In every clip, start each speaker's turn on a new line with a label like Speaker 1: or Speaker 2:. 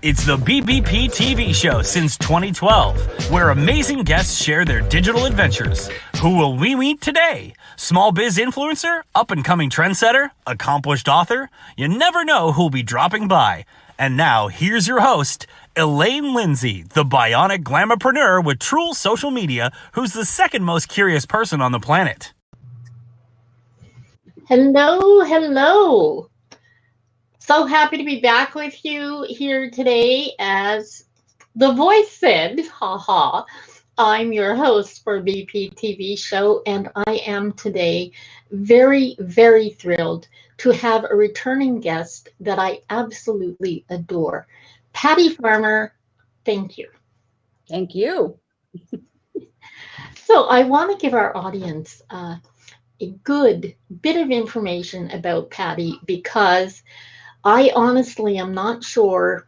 Speaker 1: It's the BBPTV show since 2012, where amazing guests share their digital adventures. Who will we meet today? Small biz influencer, up-and-coming trendsetter, accomplished author? You never know who'll be dropping by. And now, here's your host, Elaine Lindsay, the bionic glamourpreneur with Truel Social Media, who's the second most curious person on the planet.
Speaker 2: Hello. So happy to be back with you here today. As the voice said, I'm your host for BBPTV show, and I am today very, very thrilled to have a returning guest that I absolutely adore. Patty Farmer, thank you.
Speaker 3: Thank you.
Speaker 2: So I want to give our audience a good bit of information about Patty, because I honestly am not sure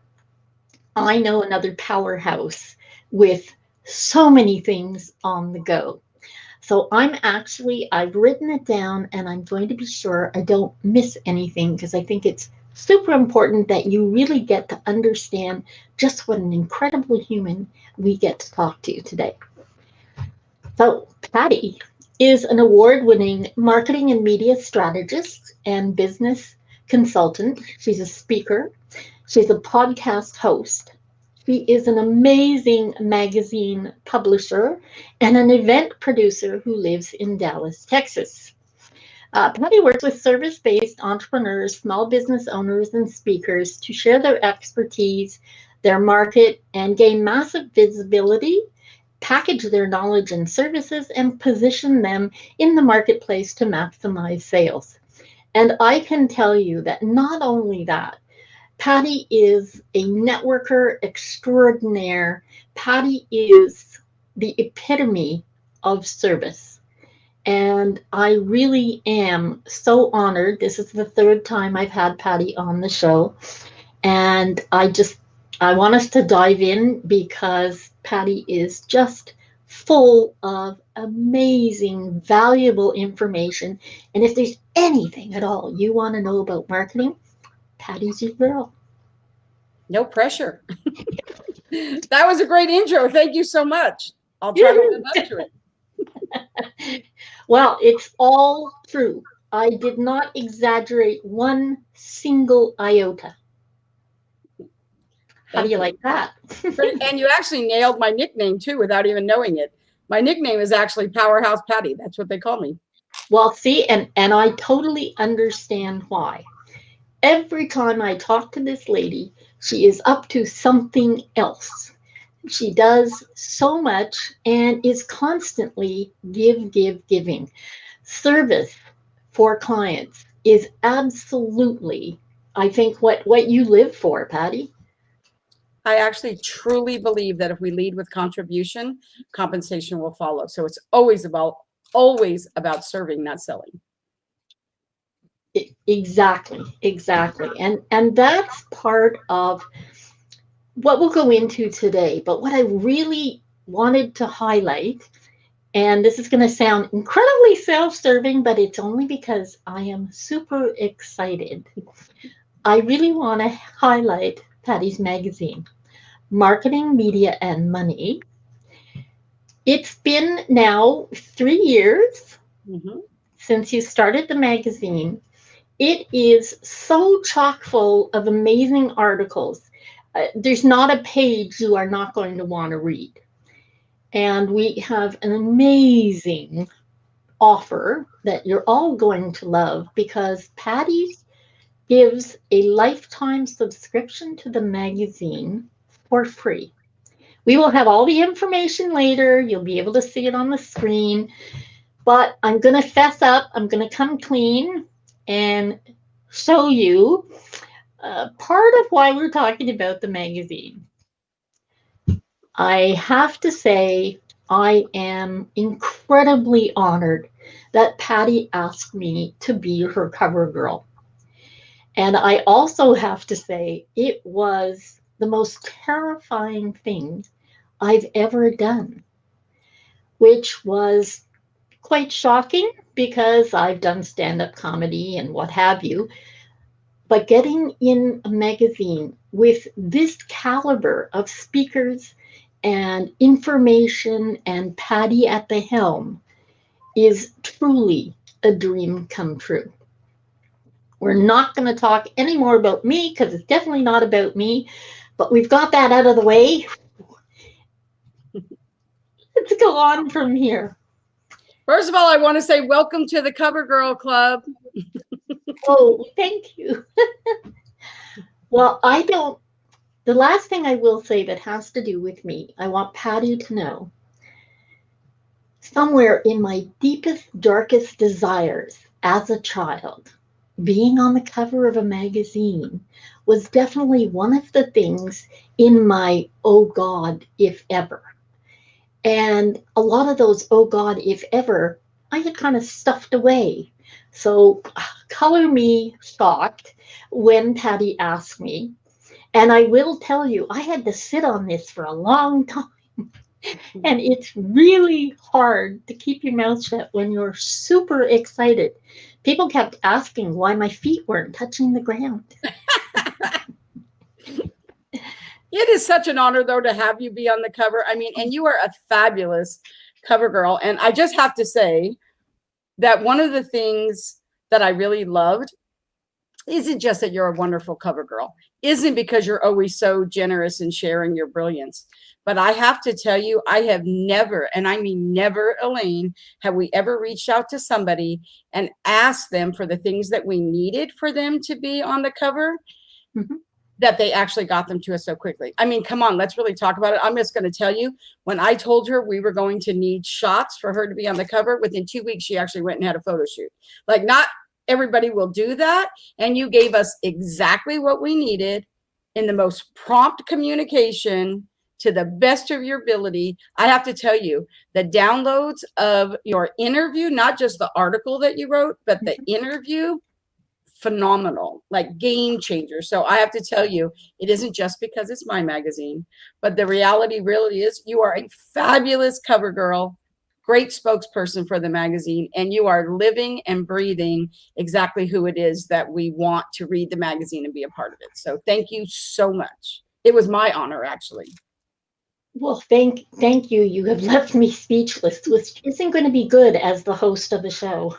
Speaker 2: I know another powerhouse with so many things on the go. So I've written it down, and I'm going to be sure I don't miss anything, because I think it's super important that you really get to understand just what an incredible human we get to talk to today. So Patty is an award-winning marketing and media strategist and business consultant. She's a speaker. She's a podcast host. She is an amazing magazine publisher and an event producer who lives in Dallas, Texas. Patty works with service-based entrepreneurs, small business owners, and speakers to share their expertise, their market, and gain massive visibility, package their knowledge and services, and position them in the marketplace to maximize sales. And I can tell you that not only that, Patty is a networker extraordinaire. Patty is the epitome of service. And I really am so honored. This is the third time I've had Patty on the show. And I want us to dive in, because Patty is just full of amazing, valuable information. And if there's anything at all you want to know about marketing, Patty's your girl.
Speaker 3: No pressure. That was a great intro. Thank you so much. I'll try to live up to it.
Speaker 2: Well, it's all true. I did not exaggerate one single iota. How do you like that?
Speaker 3: And you actually nailed my nickname too without even knowing it. My nickname is actually Powerhouse Patty. That's what they call me.
Speaker 2: Well, see, and I totally understand why. Every time I talk to this lady, she is up to something else. She does so much and is constantly giving. Service for clients is absolutely, I think, what you live for, Patty.
Speaker 3: I actually truly believe that if we lead with contribution, compensation will follow. So it's always about serving, not selling.
Speaker 2: Exactly. And that's part of what we'll go into today. But what I really wanted to highlight, and this is going to sound incredibly self-serving, but it's only because I am super excited. I really want to highlight Patty's magazine, Marketing, Media, and Money. It's been now 3 years since you started the magazine. It is so chock full of amazing articles. There's not a page you are not going to want to read. And we have an amazing offer that you're all going to love, because Patty gives a lifetime subscription to the magazine for free. We will have all the information later. You'll be able to see it on the screen. But I'm going to fess up. I'm going to come clean and show you part of why we're talking about the magazine. I have to say, I am incredibly honored that Patty asked me to be her cover girl. And I also have to say, it was the most terrifying thing I've ever done, which was quite shocking, because I've done stand-up comedy and what have you. But getting in a magazine with this caliber of speakers and information and Patty at the helm is truly a dream come true. We're not going to talk any more about me because it's definitely not about me, but we've got that out of the way. Let's go on from here.
Speaker 3: First of all, I want to say welcome to the Cover Girl Club.
Speaker 2: Oh, thank you. Well, the last thing I will say that has to do with me, I want Patty to know, somewhere in my deepest, darkest desires as a child, being on the cover of a magazine was definitely one of the things in my oh God, if ever. And a lot of those oh God, if ever, I had kind of stuffed away. So color me shocked when Patty asked me. And I will tell you, I had to sit on this for a long time. And it's really hard to keep your mouth shut when you're super excited. People kept asking why my feet weren't touching the ground.
Speaker 3: It is such an honor, though, to have you be on the cover. I mean, and you are a fabulous cover girl. And I just have to say that one of the things that I really loved isn't just that you're a wonderful cover girl, isn't because you're always so generous in sharing your brilliance. But I have to tell you, I have never, and I mean never, Elaine, have we ever reached out to somebody and asked them for the things that we needed for them to be on the cover, that they actually got them to us so quickly. I mean, come on, let's really talk about it. I'm just going to tell you, when I told her we were going to need shots for her to be on the cover, within 2 weeks, she actually went and had a photo shoot. Like, not everybody will do that. And you gave us exactly what we needed in the most prompt communication to the best of your ability. I have to tell you, the downloads of your interview, not just the article that you wrote, but the interview, phenomenal, like game changer. So I have to tell you, it isn't just because it's my magazine, but the reality really is you are a fabulous cover girl, great spokesperson for the magazine, and you are living and breathing exactly who it is that we want to read the magazine and be a part of it. So thank you so much. It was my honor, actually.
Speaker 2: Well, thank you. You have left me speechless, which isn't going to be good as the host of the show.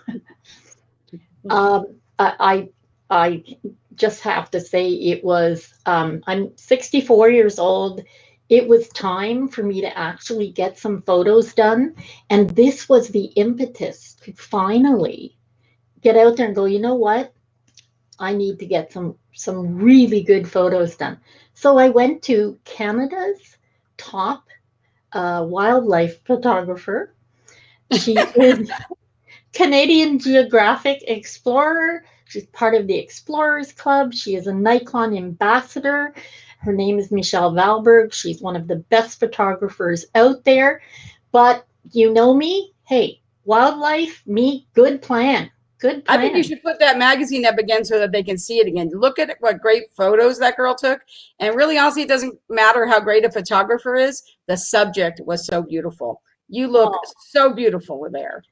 Speaker 2: I just have to say it was, I'm 64 years old. It was time for me to actually get some photos done. And this was the impetus to finally get out there and go, you know what? I need to get some really good photos done. So I went to Canada's top wildlife photographer. She is Canadian Geographic Explorer. She's part of the Explorers Club. She is a Nikon ambassador. Her name is Michelle Valberg. She's one of the best photographers out there. But you know me, hey, wildlife, me, good plan. Good plan.
Speaker 3: I think you should put that magazine up again so that they can see it again. Look at what great photos that girl took. And really, honestly, it doesn't matter how great a photographer is. The subject was so beautiful. You look so beautiful there.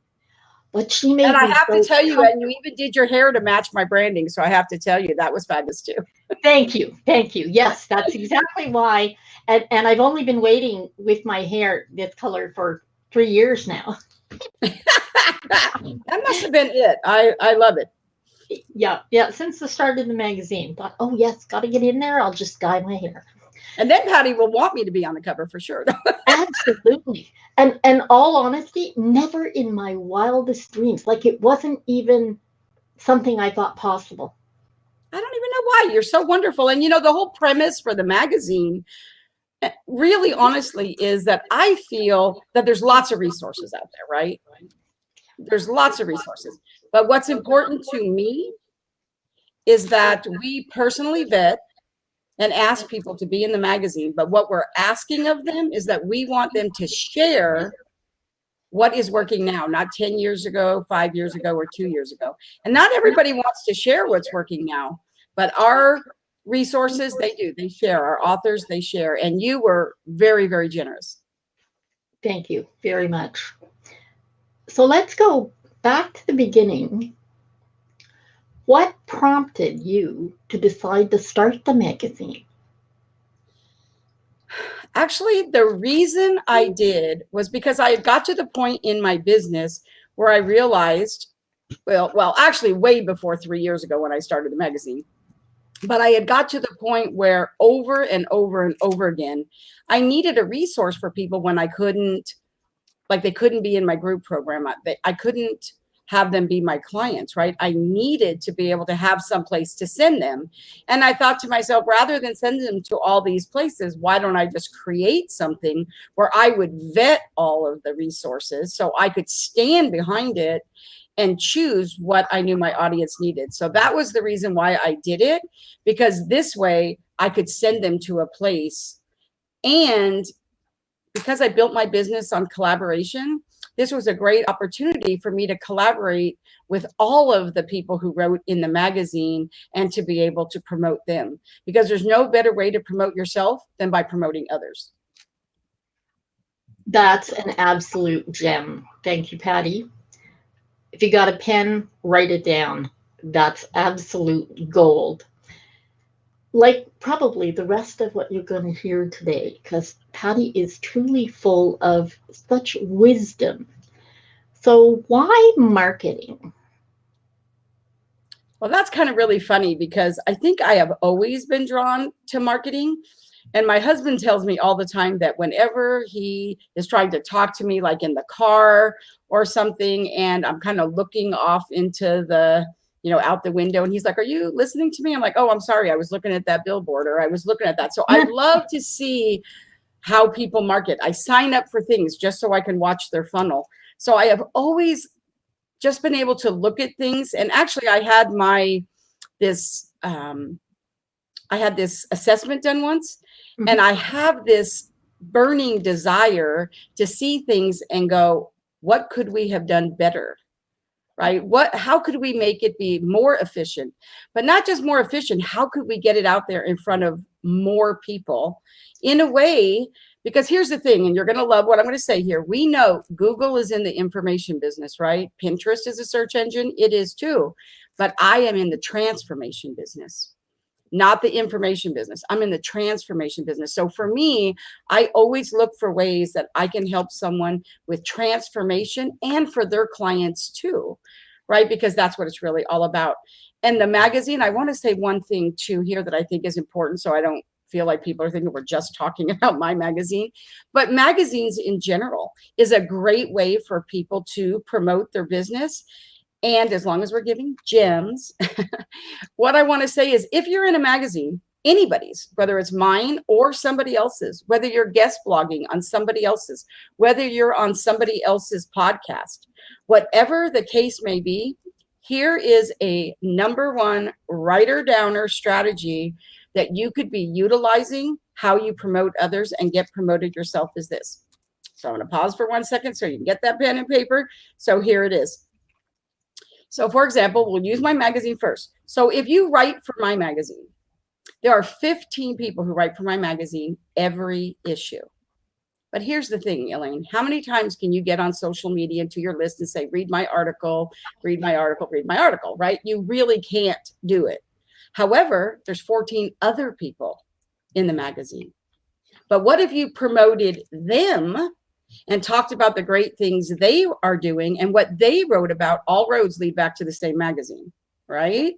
Speaker 2: But she made
Speaker 3: and I
Speaker 2: me
Speaker 3: have
Speaker 2: so
Speaker 3: to tell you, and you even did your hair to match my branding. So I have to tell you, that was fabulous too.
Speaker 2: Thank you. Thank you. Yes, that's exactly why. And I've only been waiting with my hair this color for 3 years now.
Speaker 3: That must have been it. I love it.
Speaker 2: Yeah. Since the start of the magazine, thought, oh yes, got to get in there. I'll just dye my hair.
Speaker 3: And then Patty will want me to be on the cover for sure.
Speaker 2: Absolutely. And all honesty, never in my wildest dreams. Like, it wasn't even something I thought possible.
Speaker 3: I don't even know why. You're so wonderful. And you know, the whole premise for the magazine really honestly is that I feel that there's lots of resources out there, right? There's lots of resources. But what's important to me is that we personally vet and ask people to be in the magazine. But what we're asking of them is that we want them to share what is working now, not 10 years ago, 5 years ago, or 2 years ago. And not everybody wants to share what's working now, but our resources, they do. They share. Our authors, they share. And you were very, very generous.
Speaker 2: Thank you very much. So let's go back to the beginning. What prompted you to decide to start the magazine?
Speaker 3: Actually, the reason I did was because I had got to the point in my business where I realized, actually way before 3 years ago when I started the magazine, but I had got to the point where over and over and over again, I needed a resource for people when I couldn't, like they couldn't be in my group program. I couldn't have them be my clients, right? I needed to be able to have some place to send them. And I thought to myself, rather than send them to all these places, why don't I just create something where I would vet all of the resources so I could stand behind it and choose what I knew my audience needed. So that was the reason why I did it, because this way I could send them to a place. And because I built my business on collaboration, this was a great opportunity for me to collaborate with all of the people who wrote in the magazine and to be able to promote them, because there's no better way to promote yourself than by promoting others.
Speaker 2: That's an absolute gem. Thank you, Patty. If you got a pen, write it down. That's absolute gold. Like probably the rest of what you're going to hear today, because Patty is truly full of such wisdom. So why marketing?
Speaker 3: Well, that's kind of really funny because I think I have always been drawn to marketing. And my husband tells me all the time that whenever he is trying to talk to me, like in the car or something, and I'm kind of looking off into the, out the window, and he's like, "Are you listening to me?" I'm like, "Oh, I'm sorry. I was looking at that billboard, or I was looking at that." So I love to see how people market. I sign up for things just so I can watch their funnel. So I have always just been able to look at things. And actually I had this assessment done once, and I have this burning desire to see things and go, what could we have done better? Right? How could we make it be more efficient? But not just more efficient, how could we get it out there in front of more people in a way? Because here's the thing, and you're going to love what I'm going to say here. We know Google is in the information business, right? Pinterest is a search engine. It is too. But I am in the transformation business, not the information business. I'm in the transformation business. So for me, I always look for ways that I can help someone with transformation and for their clients too, right? Because that's what it's really all about. And the magazine, I want to say one thing too here that I think is important, so I don't feel like people are thinking we're just talking about my magazine. But magazines in general is a great way for people to promote their business. And as long as we're giving gems, what I want to say is, if you're in a magazine, anybody's, whether it's mine or somebody else's, whether you're guest blogging on somebody else's, whether you're on somebody else's podcast, whatever the case may be, here is a number one writer-downer strategy that you could be utilizing how you promote others and get promoted yourself is this. So I'm going to pause for 1 second so you can get that pen and paper. So here it is. So for example, we'll use my magazine first. So if you write for my magazine, there are 15 people who write for my magazine every issue. But here's the thing, Elaine, how many times can you get on social media to your list and say, read my article, read my article, read my article, right? You really can't do it. However, there's 14 other people in the magazine. But what if you promoted them and talked about the great things they are doing and what they wrote about? All roads lead back to the same magazine, right?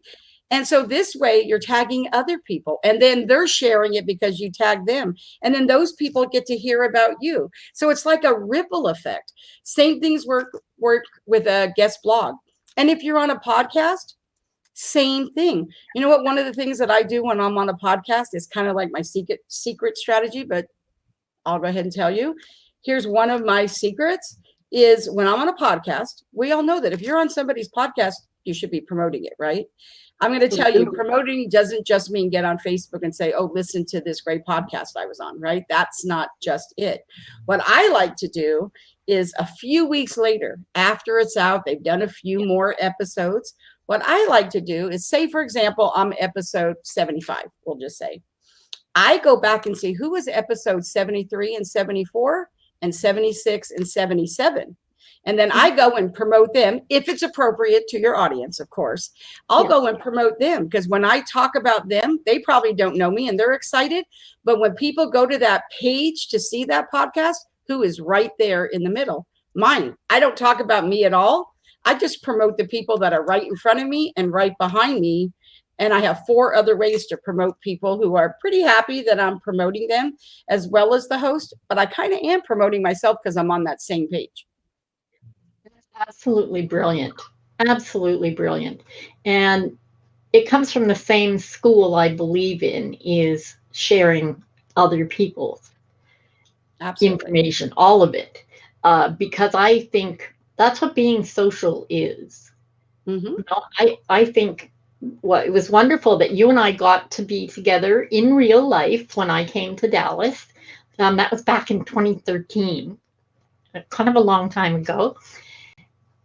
Speaker 3: And so this way you're tagging other people, and then they're sharing it because you tag them. And then those people get to hear about you. So it's like a ripple effect. Same things work with a guest blog. And if you're on a podcast, same thing. You know what? One of the things that I do when I'm on a podcast is kind of like my secret strategy, but I'll go ahead and tell you. Here's one of my secrets is when I'm on a podcast, we all know that if you're on somebody's podcast, you should be promoting it, right? I'm going to tell you, promoting doesn't just mean get on Facebook and say, oh, listen to this great podcast I was on, right? That's not just it. What I like to do is a few weeks later, after it's out, they've done a few more episodes. What I like to do is say, for example, I'm episode 75, we'll just say. I go back and see who was episode 73 and 74 and 76 and 77. And then I go and promote them if it's appropriate to your audience, of course. I'll go and promote them because when I talk about them, they probably don't know me and they're excited. But when people go to that page to see that podcast, who is right there in the middle? Mine. I don't talk about me at all. I just promote the people that are right in front of me and right behind me. And I have 4 other ways to promote people who are pretty happy that I'm promoting them as well as the host. But I kind of am promoting myself because I'm on that same page.
Speaker 2: Absolutely brilliant. Absolutely brilliant. And it comes from the same school I believe in, is sharing other people's information, all of it. Because I think that's what being social is. You know, I think it was wonderful that you and I got to be together in real life when I came to Dallas. That was back in 2013, kind of a long time ago.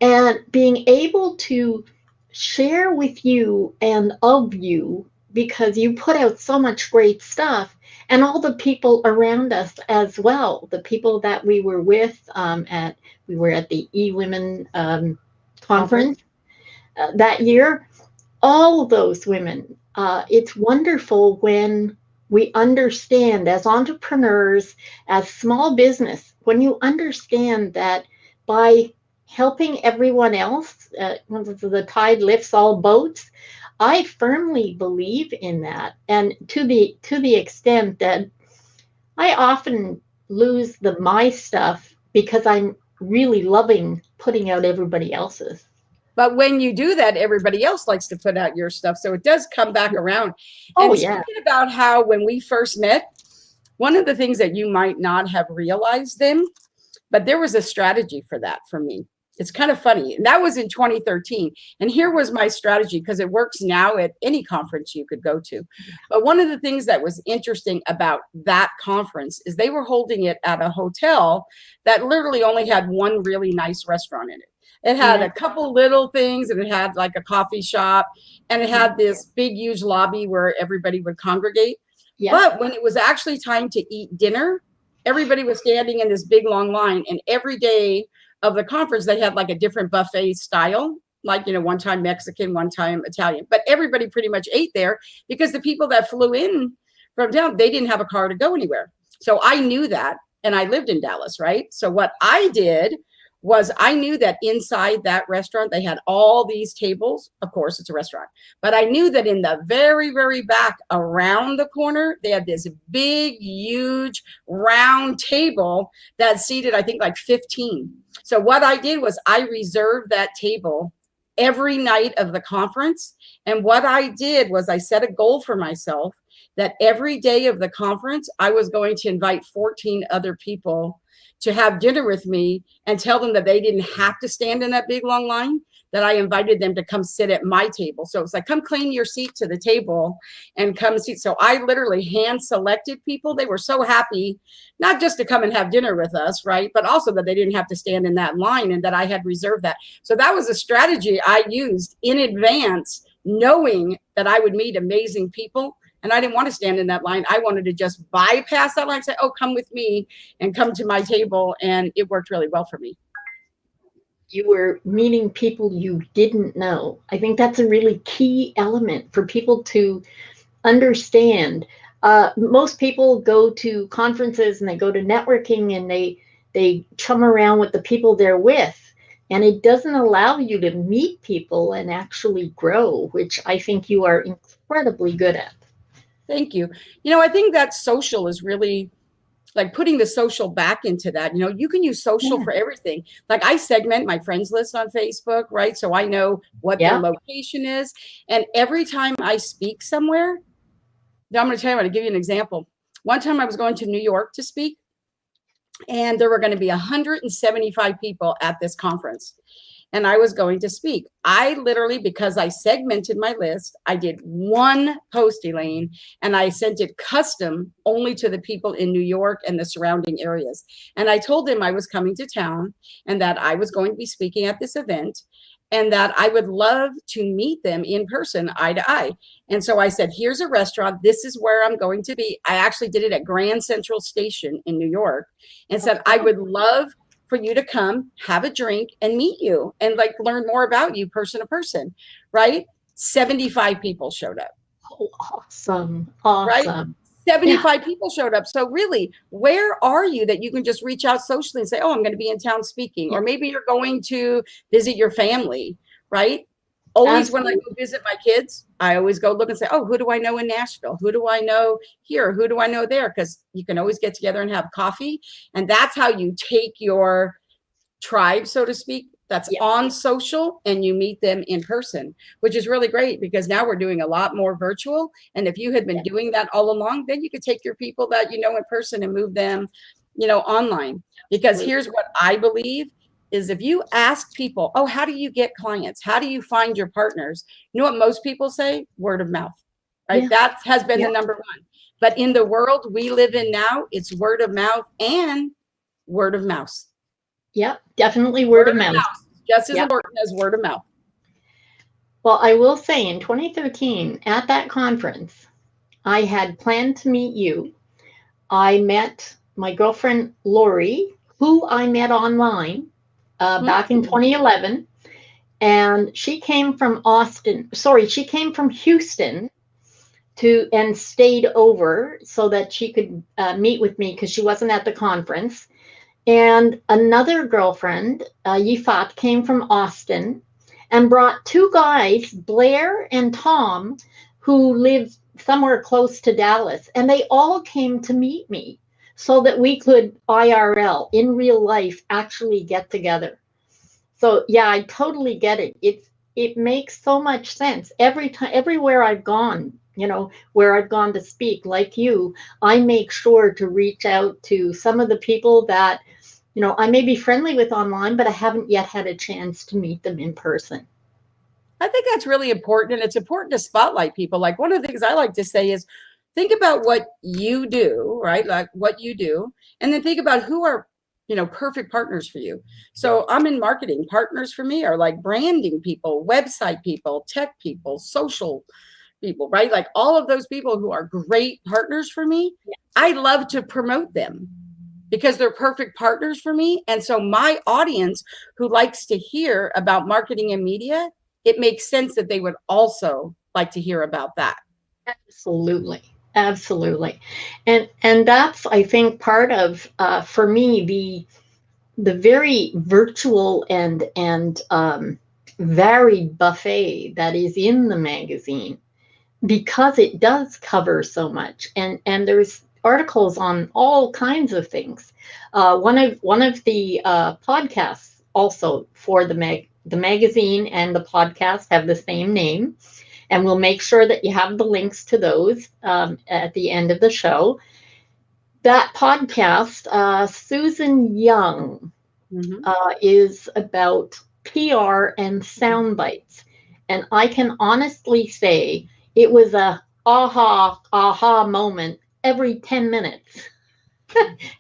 Speaker 2: And being able to share with you and of you, because you put out so much great stuff, and all the people around us as well, the people that we were with we were at the E-Women conference that year, all of those women. It's wonderful when we understand as entrepreneurs, as small business, when you understand that by helping everyone else, the tide lifts all boats. I firmly believe in that, and to the extent that I often lose my stuff because I'm really loving putting out everybody else's.
Speaker 3: But when you do that, everybody else likes to put out your stuff. So it does come back around. And speaking about how when we first met, one of the things that you might not have realized then, but there was a strategy for that for me. It's kind of funny. And that was in 2013. And here was my strategy, because it works now at any conference you could go to. But one of the things that was interesting about that conference is they were holding it at a hotel that literally only had one really nice restaurant in it. It had a couple little things, and it had like a coffee shop, and it had this big, huge lobby where everybody would congregate. But when it was actually time to eat dinner, everybody was standing in this big, long line. And every day of the conference, they had like a different buffet style, like, you know, one time Mexican, one time Italian. But everybody pretty much ate there because the people that flew in from down, they didn't have a car to go anywhere. So I knew that, and I lived in Dallas, right? So what I did was I knew that inside that restaurant, they had all these tables. Of course, it's a restaurant. But I knew that in the very, very back around the corner, they had this big, huge, round table that seated, I think, like 15. So what I did was I reserved that table every night of the conference. And what I did was I set a goal for myself that every day of the conference, I was going to invite 14 other people to have dinner with me and tell them that they didn't have to stand in that big long line, that I invited them to come sit at my table. So it was like, come claim your seat to the table and come sit. So I literally hand selected people. They were so happy, not just to come and have dinner with us, right? But also that they didn't have to stand in that line and that I had reserved that. So that was a strategy I used in advance, knowing that I would meet amazing people. And I didn't want to stand in that line. I wanted to just bypass that line and say, oh, come with me and come to my table. And it worked really well for me.
Speaker 2: You were meeting people you didn't know. I think that's a really key element for people to understand. Most people go to conferences and they go to networking and they chum around with the people they're with. And it doesn't allow you to meet people and actually grow, which I think you are incredibly good at.
Speaker 3: Thank you. You know, I think that social is really like putting the social back into that. You know, you can use social for everything. Like I segment my friends list on Facebook, right? So I know what their location is. And every time I speak somewhere, now I'm going to tell you, I'm going to give you an example. One time I was going to New York to speak, and there were going to be 175 people at this conference. And I was going to speak. I literally, because I segmented my list, I did one post, Elaine, and I sent it custom only to the people in New York and the surrounding areas. And I told them I was coming to town and that I was going to be speaking at this event and that I would love to meet them in person, eye to eye. And so I said, here's a restaurant. This is where I'm going to be. I actually did it at Grand Central Station in New York and said, I would love for you to come have a drink and meet you and like learn more about you person to person, right? 75 people showed up.
Speaker 2: Oh, awesome.
Speaker 3: Right?
Speaker 2: Awesome.
Speaker 3: 75 people showed up. So really, where are you that you can just reach out socially and say, oh, I'm going to be in town speaking, or maybe you're going to visit your family, right? Always when I go visit my kids, I always go look and say, oh, who do I know in Nashville? Who do I know here? Who do I know there? Because you can always get together and have coffee. And that's how you take your tribe, so to speak, that's on social, and you meet them in person, which is really great because now we're doing a lot more virtual. And if you had been doing that all along, then you could take your people that you know in person and move them, you know, online. Because here's what I believe is if you ask people, oh, how do you get clients? How do you find your partners? You know what most people say? Word of mouth, right? That has been the number one. But in the world we live in now, it's word of mouth and word of mouse.
Speaker 2: Yep, definitely word of mouth.
Speaker 3: Just as important as word of mouth.
Speaker 2: Well, I will say in 2013 at that conference, I had planned to meet you. I met my girlfriend, Lori, who I met online back in 2011. And she came from she came from Houston and stayed over so that she could meet with me because she wasn't at the conference. And another girlfriend, Yifat, came from Austin and brought two guys, Blair and Tom, who lived somewhere close to Dallas. And they all came to meet me so that we could IRL, in real life, actually get together. So yeah, I totally get it. It makes so much sense. Everywhere I've gone, you know, where I've gone to speak, like you, I make sure to reach out to some of the people that, you know, I may be friendly with online, but I haven't yet had a chance to meet them in person.
Speaker 3: I think that's really important. And it's important to spotlight people. Like one of the things I like to say is think about what you do, right? Like what you do, and then think about who are, you know, perfect partners for you. So I'm in marketing. Partners for me are like branding people, website people, tech people, social people, right? Like all of those people who are great partners for me. I love to promote them because they're perfect partners for me. And so my audience who likes to hear about marketing and media, it makes sense that they would also like to hear about that.
Speaker 2: Absolutely. Absolutely. And that's, I think, part of, for me, the very virtual and varied buffet that is in the magazine, because it does cover so much. And there's articles on all kinds of things. One of the podcasts also for the magazine and the podcast have the same name, and we'll make sure that you have the links to those at the end of the show. That podcast, Susan Young, is about PR and sound bites, and I can honestly say it was a aha moment every 10 minutes.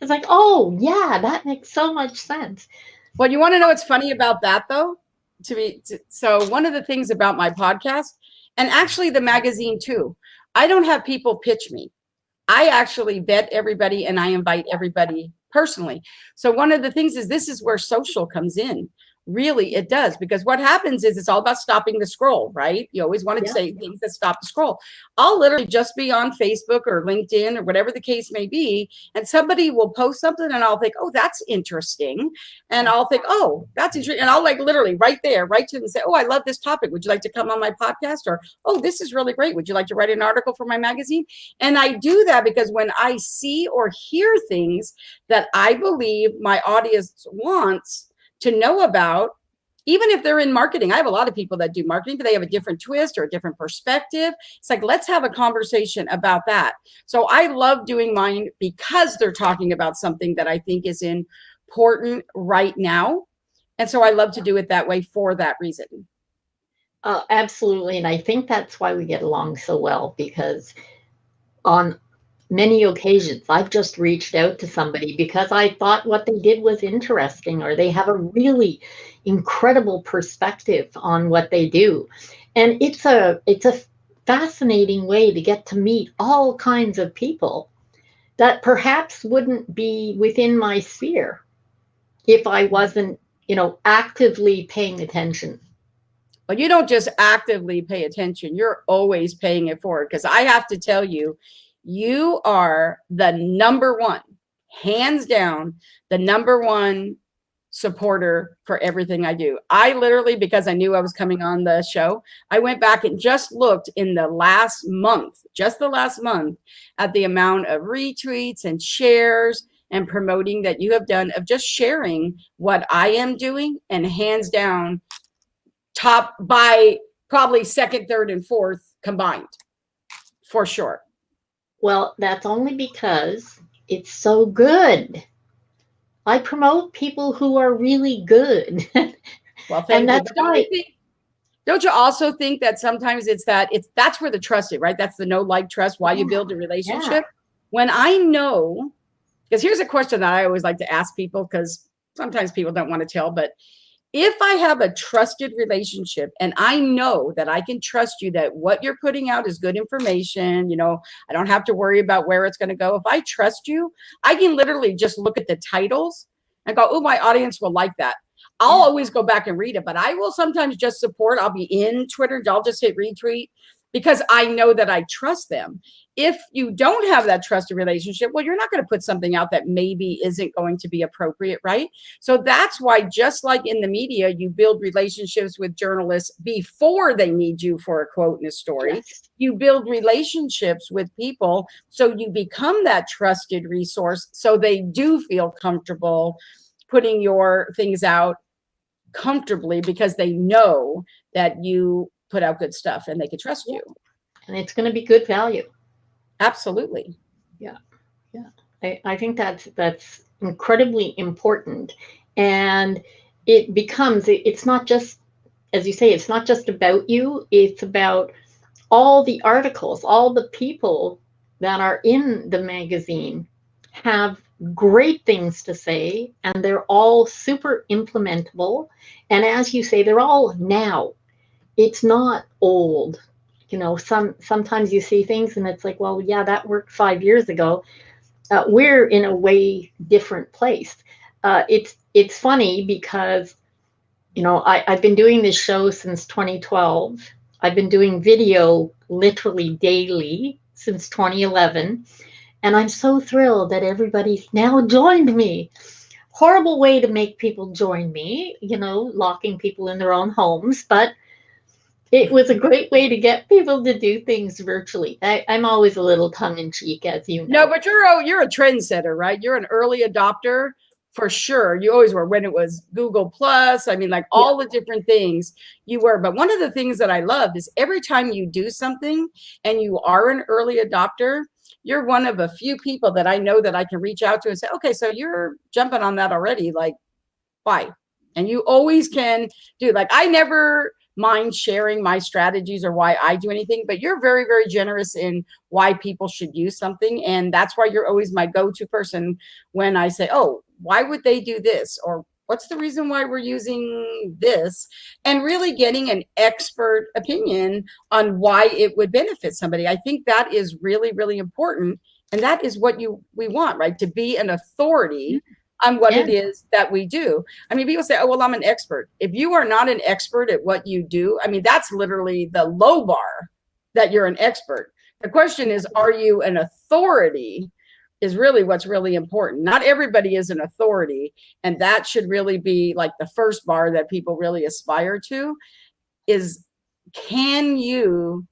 Speaker 2: It's like, oh yeah, that makes so much sense.
Speaker 3: Well, you want to know what's funny about that though? So one of the things about my podcast, and actually the magazine too, I don't have people pitch me. I actually vet everybody and I invite everybody personally. So one of the things is this is where social comes in. Really, it does, because what happens is it's all about stopping the scroll, right? You always want to say things that stop the scroll. I'll literally just be on Facebook or LinkedIn or whatever the case may be, and somebody will post something and I'll think, oh, that's interesting. And I'll think, oh, that's interesting. And I'll like literally right there, write to them and say, oh, I love this topic. Would you like to come on my podcast? Or, oh, this is really great. Would you like to write an article for my magazine? And I do that because when I see or hear things that I believe my audience wants to know about, even if they're in marketing. I have a lot of people that do marketing, but they have a different twist or a different perspective. It's like, let's have a conversation about that. So I love doing mine because they're talking about something that I think is important right now. And so I love to do it that way for that reason.
Speaker 2: Absolutely. And I think that's why we get along so well, because on many occasions, I've just reached out to somebody because I thought what they did was interesting, or they have a really incredible perspective on what they do. And it's a fascinating way to get to meet all kinds of people that perhaps wouldn't be within my sphere. if I wasn't, actively paying attention.
Speaker 3: But you don't just actively pay attention, you're always paying it forward. Because I have to tell you, you are the number one, hands down, the number one supporter for everything I do. I literally, because I knew I was coming on the show, I went back and just looked in the last month, just the last month, at the amount of retweets and shares and promoting that you have done of just sharing what I am doing. And hands down, top by probably second, third, and fourth combined, for sure.
Speaker 2: Well, that's only because it's so good. I promote people who are really good.
Speaker 3: Well, thank
Speaker 2: And
Speaker 3: you.
Speaker 2: that's
Speaker 3: But
Speaker 2: why.
Speaker 3: don't you also think that sometimes that's where the trust is, right? That's the know, like, trust, why you build a relationship. When I know, because here's a question that I always like to ask people, because sometimes people don't want to tell, but if I have a trusted relationship and I know that I can trust you, that what you're putting out is good information, I don't have to worry about where it's going to go. If I trust you, I can literally just look at the titles and go, oh, my audience will like that. I'll always go back and read it, but I will sometimes just support. I'll be in Twitter. I'll just hit retweet because I know that I trust them. If you don't have that trusted relationship, well, you're not going to put something out that maybe isn't going to be appropriate, right? So that's why, just like in the media, you build relationships with journalists before they need you for a quote in a story. Yes. You build relationships with people so you become that trusted resource, so they do feel comfortable putting your things out comfortably because they know that you put out good stuff and they can trust you.
Speaker 2: And it's going to be good value.
Speaker 3: Absolutely.
Speaker 2: Yeah. I think that's incredibly important. And it's not just, as you say, it's not just about you. It's about all the articles, all the people that are in the magazine have great things to say, and they're all super implementable. And as you say, they're all now. It's not old. Sometimes you see things and it's like, well, yeah, that worked 5 years ago. We're in a way different place. It's funny because, I've been doing this show since 2012. I've been doing video literally daily since 2011. And I'm so thrilled that everybody's now joined me. Horrible way to make people join me, locking people in their own homes. But it was a great way to get people to do things virtually. I'm always a little tongue-in-cheek, as you know.
Speaker 3: No, but you're a trendsetter, right? You're an early adopter for sure. You always were, when it was Google Plus. I mean, like all the different things you were. But one of the things that I loved is every time you do something and you are an early adopter, you're one of a few people that I know that I can reach out to and say, okay, so you're jumping on that already. Like, why? And you always can do, like, I never mind sharing my strategies or why I do anything, but you're very, very generous in why people should use something. And that's why you're always my go-to person when I say, oh, why would they do this? Or what's the reason why we're using this? And really getting an expert opinion on why it would benefit somebody. I think that is really, really important. And that is what we want, right? To be an authority on what it is that we do. I mean, people say, oh, well, I'm an expert. If you are not an expert at what you do, I mean, that's literally the low bar that you're an expert. The question is, are you an authority is really what's really important. Not everybody is an authority. And that should really be like the first bar that people really aspire to is, can you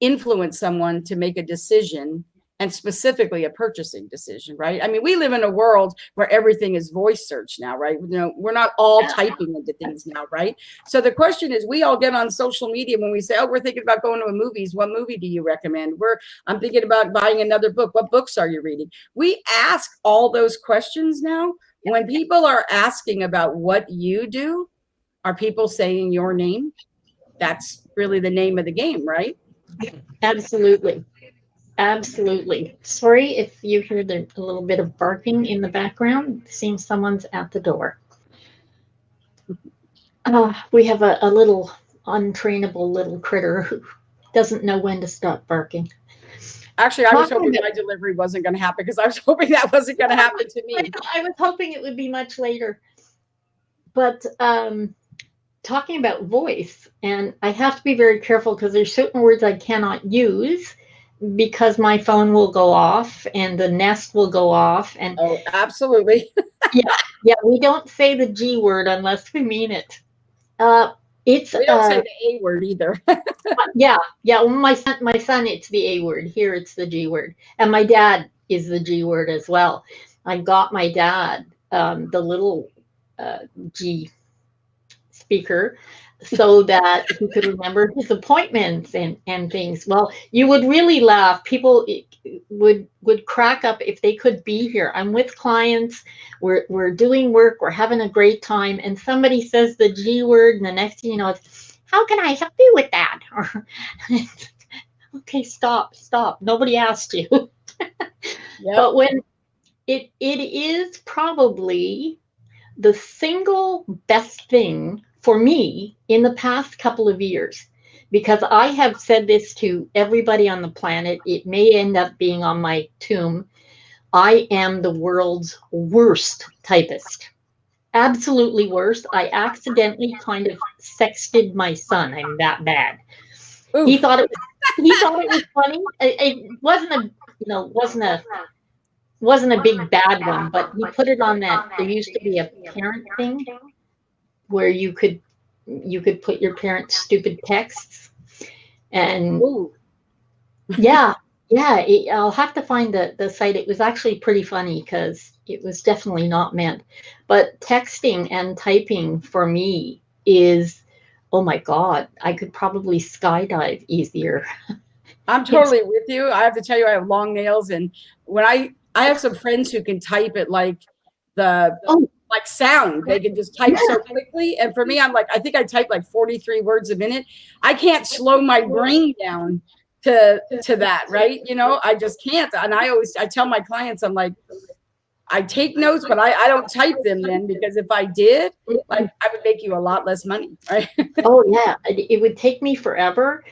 Speaker 3: influence someone to make a decision, and specifically a purchasing decision, right? I mean, we live in a world where everything is voice search now, right? We're not all typing into things now, right? So the question is, we all get on social media when we say, oh, we're thinking about going to a movies. What movie do you recommend? I'm thinking about buying another book. What books are you reading? We ask all those questions now. When people are asking about what you do, are people saying your name? That's really the name of the game, right?
Speaker 2: Absolutely. Absolutely. Sorry if you hear a little bit of barking in the background. It seems someone's at the door. We have a little untrainable little critter who doesn't know when to stop barking.
Speaker 3: Actually, I was
Speaker 2: Talking
Speaker 3: hoping
Speaker 2: about-
Speaker 3: my delivery wasn't going to happen because I was hoping that wasn't going to happen to me.
Speaker 2: I was hoping it would be much later. But talking about voice, and I have to be very careful because there's certain words I cannot use because my phone will go off and the Nest will go off. And
Speaker 3: Oh, absolutely.
Speaker 2: yeah, we don't say the G word unless we mean it. It's
Speaker 3: We don't say the A word either.
Speaker 2: yeah. Well, my son, it's the A word. Here, it's the G word, and my dad is the G word as well. I got my dad the little G speaker so that he could remember his appointments and things. Well, you would really laugh. People would crack up if they could be here. I'm with clients. We're doing work. We're having a great time, and somebody says the G word, and the next thing you know, it's, how can I help you with that? Or, okay, stop. Nobody asked you.
Speaker 3: Yep.
Speaker 2: But when it is probably the single best thing for me in the past couple of years, because I have said this to everybody on the planet. It may end up being on my tomb. I am the world's worst typist. Absolutely worst. I accidentally kind of sexted my son. I'm that bad.
Speaker 3: Oof.
Speaker 2: He thought it was funny. It wasn't a big bad one, but he put it on that. There used to be a parent thing where you could put your parents' stupid texts, and
Speaker 3: Ooh.
Speaker 2: yeah, I'll have to find the site. It was actually pretty funny because it was definitely not meant. But texting and typing for me is, oh my God, I could probably skydive easier.
Speaker 3: I'm totally with you. I have to tell you, I have long nails, and when I have some friends who can type it like like sound. They can just type so quickly. And for me, I'm like, I think I type like 43 words a minute. I can't slow my brain down to that, right? You know, I just can't. And I tell my clients, I'm like, I take notes, but I don't type them then, because if I did, like, I would make you a lot less money, right?
Speaker 2: Oh yeah, it would take me forever.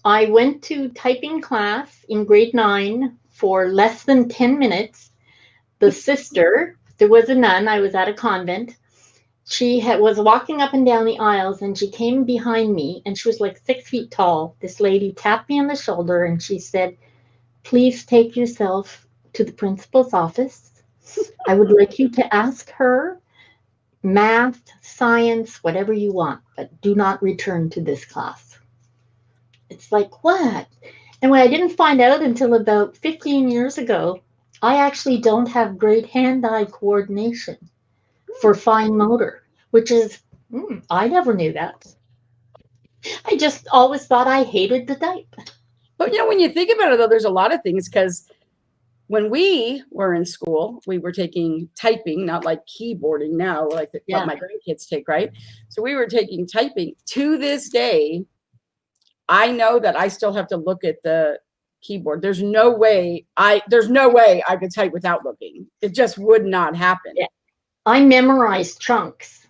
Speaker 2: I went to typing class in grade 9 for less than 10 minutes. The sister, there was a nun, I was at a convent. She was walking up and down the aisles, and she came behind me, and she was like 6 feet tall. This lady tapped me on the shoulder and she said, please take yourself to the principal's office. I would like you to ask her math, science, whatever you want, but do not return to this class. It's like, what? And when I didn't find out until about 15 years ago, I actually don't have great hand-eye coordination for fine motor, which is, I never knew that. I just always thought I hated to type.
Speaker 3: But, you know, when you think about it, though, there's a lot of things, because when we were in school, we were taking typing, not like keyboarding now, like what my grandkids take, right? So we were taking typing. To this day, I know that I still have to look at the keyboard. There's no way I could type without looking. It just would not happen.
Speaker 2: Yeah. I memorize chunks,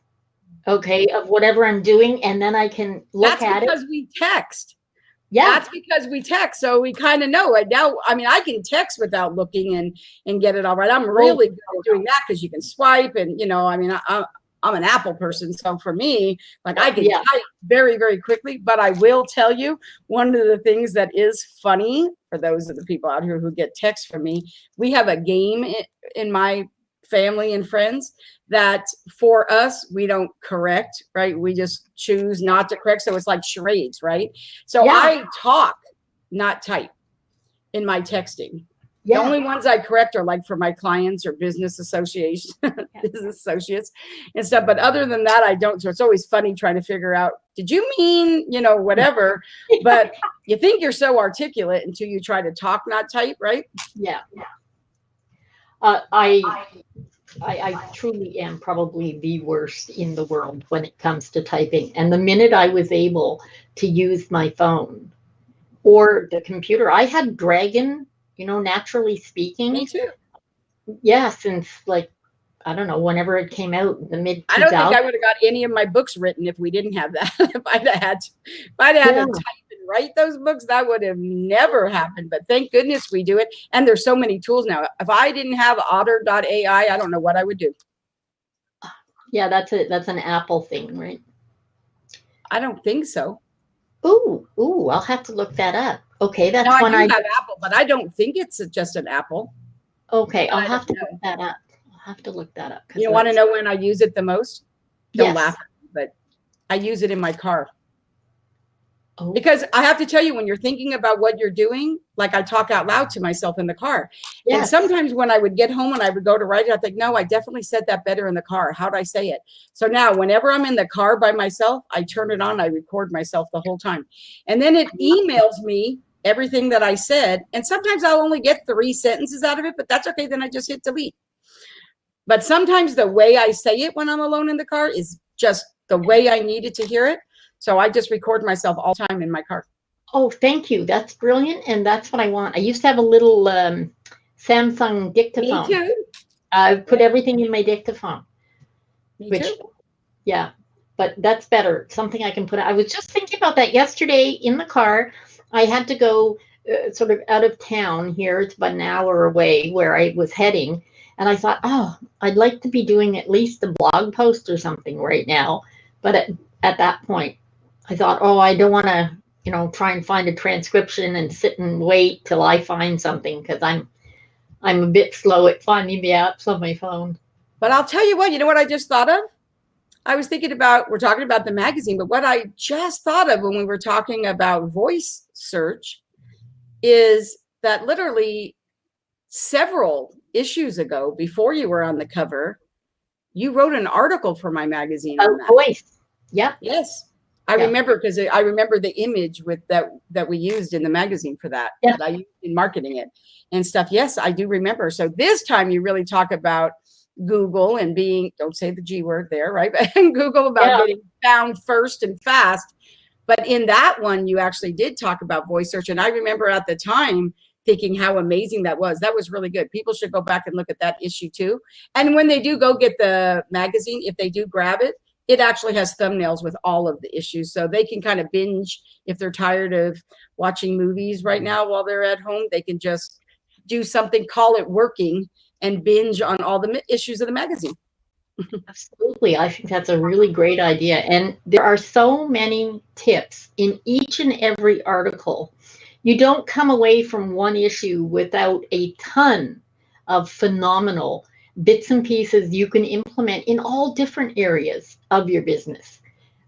Speaker 2: okay, of whatever I'm doing, and then I can look at it.
Speaker 3: That's because we text.
Speaker 2: Yeah.
Speaker 3: That's because we text. So we kind of know it now. I mean, I can text without looking and get it all right. I'm really good at doing that because you can swipe, and, you know, I mean, I'm an Apple person. So for me, like, I can type very, very quickly. But I will tell you, one of the things that is funny for those of the people out here who get texts from me, we have a game in my family and friends that for us, we don't correct, right? We just choose not to correct. So it's like charades, right? So I talk, not type in my texting. The only ones I correct are like for my clients or business associations, business associates and stuff. But other than that, I don't. So it's always funny trying to figure out, did you mean, you know, whatever, but you think you're so articulate until you try to talk, not type, right?
Speaker 2: Yeah. I truly am probably the worst in the world when it comes to typing. And the minute I was able to use my phone or the computer, I had Dragon, you know, naturally speaking.
Speaker 3: Me too.
Speaker 2: Yeah, since like, I don't know, whenever it came out in the mid-2000s.
Speaker 3: I don't think I would have got any of my books written if we didn't have that. If I'd had to type and write those books, that would have never happened. But thank goodness we do it. And there's so many tools now. If I didn't have otter.ai, I don't know what I would do.
Speaker 2: Yeah, that's an Apple thing, right?
Speaker 3: I don't think so.
Speaker 2: Ooh, I'll have to look that up. Okay, that's
Speaker 3: Now,
Speaker 2: one
Speaker 3: I do have Apple, but I don't think it's just an Apple.
Speaker 2: Okay,
Speaker 3: But
Speaker 2: I'll
Speaker 3: I
Speaker 2: have to
Speaker 3: don't know.
Speaker 2: look that up. I'll have to look that up.
Speaker 3: You want to know when I use it the most? Don't
Speaker 2: Yes.
Speaker 3: laugh at me, but I use it in my car.
Speaker 2: Oh.
Speaker 3: Because I have to tell you, when you're thinking about what you're doing, like I talk out loud to myself in the car.
Speaker 2: Yes.
Speaker 3: And sometimes when I would get home and I would go to write it, I think, no, I definitely said that better in the car. How'd I say it? So now whenever I'm in the car by myself, I turn it on, I record myself the whole time. And then it emails me everything that I said. And sometimes I'll only get 3 sentences out of it, but that's okay. Then I just hit delete. But sometimes the way I say it when I'm alone in the car is just the way I needed to hear it. So I just record myself all the time in my car.
Speaker 2: Oh, thank you. That's brilliant. And that's what I want. I used to have a little Samsung dictaphone.
Speaker 3: Me too.
Speaker 2: I put everything in my dictaphone.
Speaker 3: Me too.
Speaker 2: Yeah, but that's better. Something I can put. I was just thinking about that yesterday in the car. I had to go sort of out of town here. It's about an hour away where I was heading. And I thought, oh, I'd like to be doing at least a blog post or something right now. But at that point, I thought, oh, I don't want to, try and find a transcription and sit and wait till I find something, because I'm a bit slow at finding the apps on my phone.
Speaker 3: But I'll tell you what I just thought of? I was thinking about, we're talking about the magazine, but what I just thought of when we were talking about voice search is that literally several issues ago, before you were on the cover, you wrote an article for my magazine on that.
Speaker 2: Voice. Yep.
Speaker 3: Yes. I remember, because I remember the image with that we used in the magazine for that.
Speaker 2: Yeah.
Speaker 3: That I used in marketing it and stuff. Yes, I do remember. So this time you really talk about Google and being, don't say the G word there, right? But Google about getting found first and fast. But in that one, you actually did talk about voice search. And I remember at the time thinking how amazing that was. That was really good. People should go back and look at that issue too. And when they do go get the magazine, if they do grab it, it actually has thumbnails with all of the issues. So they can kind of binge if they're tired of watching movies right now while they're at home. They can just do something, call it working, and binge on all the issues of the magazine.
Speaker 2: Absolutely. I think that's a really great idea. And there are so many tips in each and every article. You don't come away from one issue without a ton of phenomenal bits and pieces you can implement in all different areas of your business,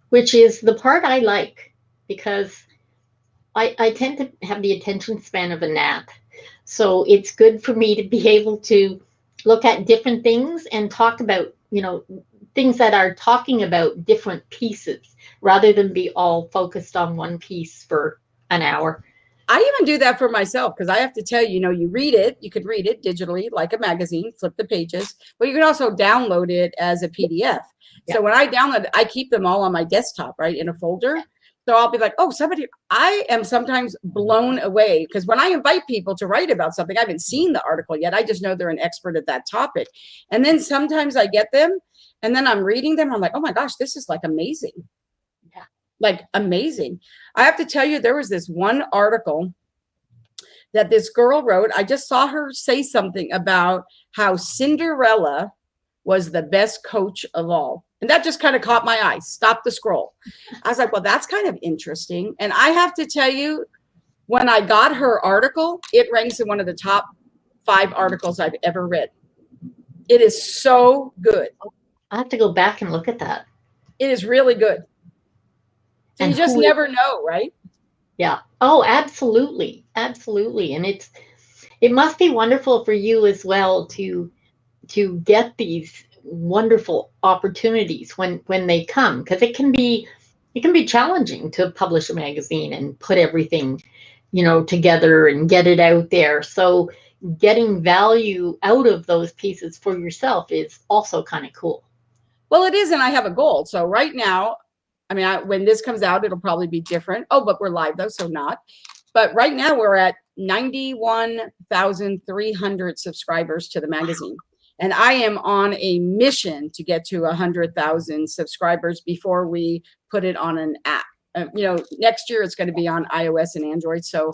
Speaker 2: which is the part I like, because I tend to have the attention span of a gnat. So it's good for me to be able to look at different things and talk about, things that are talking about different pieces, rather than be all focused on one piece for an hour.
Speaker 3: I even do that for myself, because I have to tell you, you read it, you could read it digitally like a magazine, flip the pages, but you can also download it as a PDF. Yeah. So when I download it, I keep them all on my desktop, right, in a folder. So I'll be like, oh, I am sometimes blown away, because when I invite people to write about something, I haven't seen the article yet. I just know they're an expert at that topic. And then sometimes I get them and then I'm reading them. I'm like, oh my gosh, this is like amazing. Like amazing. I have to tell you, there was this one article that this girl wrote. I just saw her say something about how Cinderella was the best coach of all. And that just kind of caught my eye. Stop the scroll. I was like, well, that's kind of interesting. And I have to tell you, when I got her article, it ranks in one of the top 5 articles I've ever read. It is so good.
Speaker 2: I have to go back and look at that.
Speaker 3: It is really good. So
Speaker 2: and
Speaker 3: you just never know, right?
Speaker 2: Yeah. Oh, absolutely. Absolutely. And it must be wonderful for you as well to get these wonderful opportunities when they come, because it can be challenging to publish a magazine and put everything, together and get it out there. So getting value out of those pieces for yourself is also kind of cool.
Speaker 3: Well, it is. And I have a goal. So right now, when this comes out, it'll probably be different. Oh, but we're live though, so not. But right now we're at 91,300 subscribers to the magazine. And I am on a mission to get to 100,000 subscribers before we put it on an app. next year it's going to be on iOS and Android. So,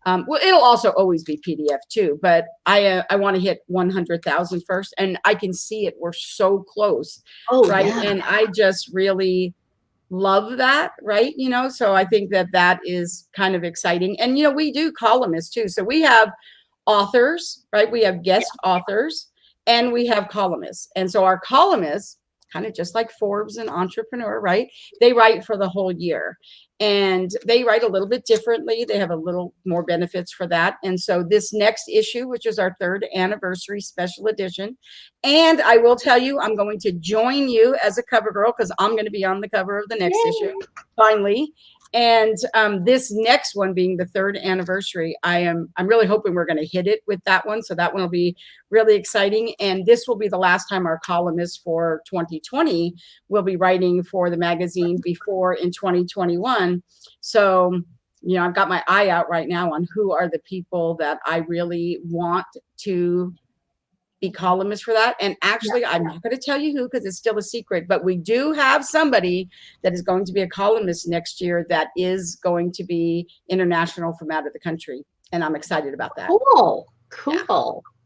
Speaker 3: well, it'll also always be PDF too, but I want to hit 100,000 first, and I can see it. We're so close, right?
Speaker 2: Yeah.
Speaker 3: And I just really love that, right? So I think that is kind of exciting. And, we do columnists too. So we have authors, right? We have guest authors, and we have columnists. And so our columnists, kind of just like Forbes and Entrepreneur, right? They write for the whole year, and they write a little bit differently. They have a little more benefits for that. And so this next issue, which is our 3rd anniversary special edition, and I will tell you, I'm going to join you as a cover girl, because I'm going to be on the cover of the next issue, finally. And this next one being the 3rd anniversary, I'm really hoping we're going to hit it with that one. So that one will be really exciting. And this will be the last time our columnists for 2020 will be writing for the magazine before in 2021. So, I've got my eye out right now on who are the people that I really want to be columnists for that. And actually, I'm not going to tell you who, because it's still a secret, but we do have somebody that is going to be a columnist next year that is going to be international from out of the country. And I'm excited about that.
Speaker 2: Cool. Yeah.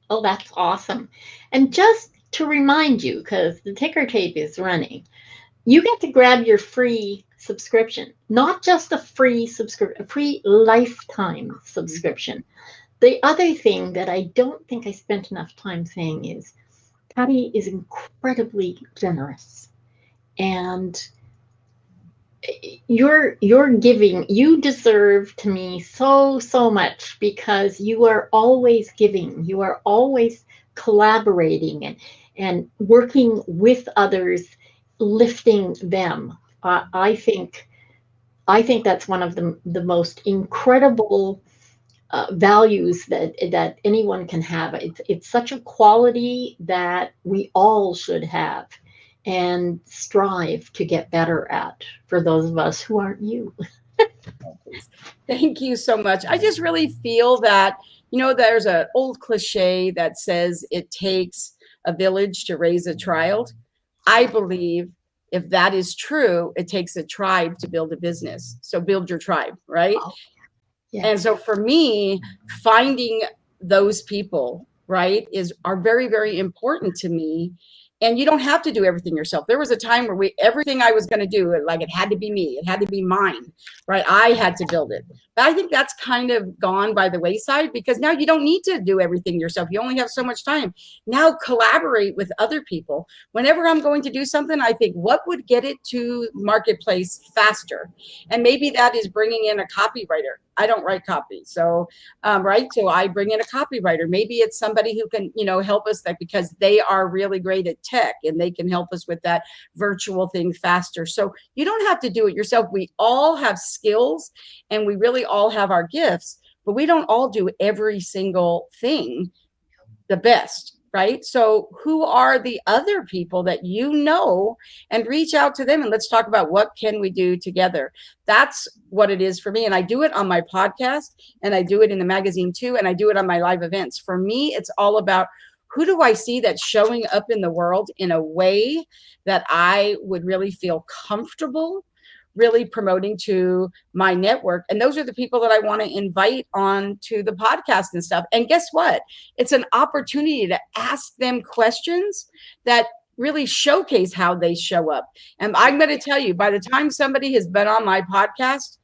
Speaker 2: Oh, that's awesome. And just to remind you, because the ticker tape is running, you get to grab your free subscription, not just a free subscription, a free lifetime subscription. The other thing that I don't think I spent enough time saying is Patty is incredibly generous, and you're giving. You deserve to me so much, because you are always giving. You are always collaborating and working with others, lifting them. I think that's one of the most incredible values that anyone can have. It's such a quality that we all should have and strive to get better at, for those of us who aren't you.
Speaker 3: Thank you so much. I just really feel that, there's an old cliche that says it takes a village to raise a child. I believe if that is true, it takes a tribe to build a business. So build your tribe, right? Oh. Yeah. And so for me, finding those people, right, are very, very important to me. And you don't have to do everything yourself. There was a time where everything I was going to do, like it had to be me. It had to be mine, right? I had to build it. But I think that's kind of gone by the wayside, because now you don't need to do everything yourself. You only have so much time. Now collaborate with other people. Whenever I'm going to do something, I think, what would get it to marketplace faster? And maybe that is bringing in a copywriter. I don't write copy. So, right. So I bring in a copywriter. Maybe it's somebody who can, help us, because they are really great at tech and they can help us with that virtual thing faster. So you don't have to do it yourself. We all have skills, and we really all have our gifts, but we don't all do every single thing the best. Right. So who are the other people that and reach out to them, and let's talk about what can we do together. That's what it is for me. And I do it on my podcast, and I do it in the magazine too. And I do it on my live events. For me, it's all about, who do I see that's showing up in the world in a way that I would really feel comfortable really promoting to my network. And those are the people that I want to invite on to the podcast and stuff. And guess what? It's an opportunity to ask them questions that really showcase how they show up. And I'm going to tell you, by the time somebody has been on my podcast,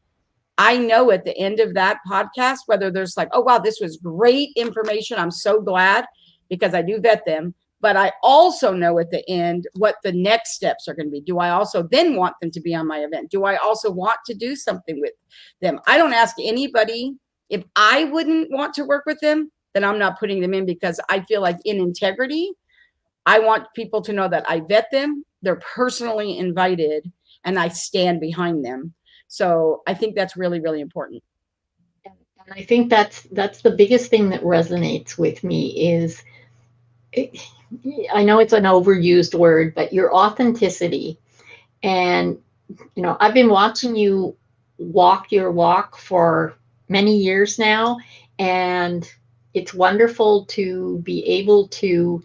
Speaker 3: I know at the end of that podcast, whether there's like, oh, wow, this was great information. I'm so glad, because I do vet them. But I also know at the end what the next steps are going to be. Do I also then want them to be on my event? Do I also want to do something with them? I don't ask anybody. If I wouldn't want to work with them, then I'm not putting them in, because I feel like in integrity, I want people to know that I vet them, they're personally invited, and I stand behind them. So I think that's really, really important.
Speaker 2: And I think that's the biggest thing that resonates with me is, I know it's an overused word, but your authenticity. And, I've been watching you walk your walk for many years now, and it's wonderful to be able to